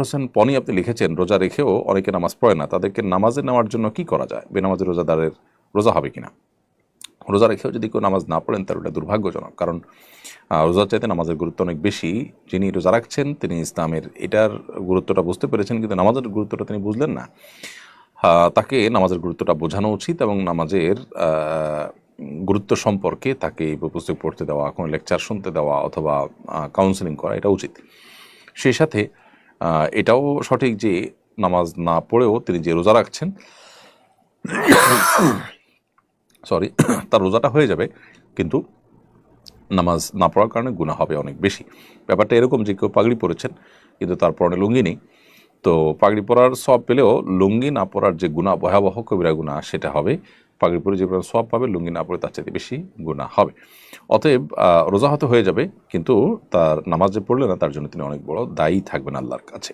হোসেন পনি আপনি লিখেছেন, রোজা রেখেও অনেকে নামাজ পড়ে না, তাদেরকে নামাজে নেওয়ার জন্য কি করা যায়? বেনামাজি রোজাদারের রোজা হবে কিনা? রোজা রেখেও যদি কেউ নামাজ না পড়েন তার ওটা দুর্ভাগ্যজনক, কারণ রোজার চাইতে নামাজের গুরুত্ব অনেক বেশি। যিনি রোজা রাখছেন তিনি ইসলামের এটার গুরুত্বটা বুঝতে পেরেছেন, কিন্তু নামাজের গুরুত্বটা তিনি বুঝলেন না। তাকে নামাজের গুরুত্বটা বোঝানো উচিত এবং নামাজের গুরুত্ব সম্পর্কে তাকে পুস্তক পড়তে দেওয়া, কোনো লেকচার শুনতে দেওয়া অথবা কাউন্সেলিং করা, এটা উচিত। সেই সাথে এটাও সঠিক যে নামাজ না পড়েও তিনি যে রোজা রাখছেন, তার রোজাটা হয়ে যাবে, কিন্তু নামাজ না পড়ার কারণে গুনাহ হবে অনেক বেশি। ব্যাপারটা এরকম যে কেউ পাগড়ি পরেছেন কিন্তু তার পরনে লুঙ্গি নেই, তো পাগড়ি পরার সওয়াব পেলেও লুঙ্গি না পরার যে গুনাহ, ভয়াবহ কবিরা গুনাহ, সেটা হবে। পাগড়ি পরে যে সওয়াব পাবে, লুঙ্গি না পরে তার চাইতে বেশি গুনাহ হবে। অতএব রোজা হতে হয়ে যাবে, কিন্তু তার নামাজ যে পড়লে না তার জন্য তিনি অনেক বড় দায়ী থাকবেন আল্লাহর কাছে।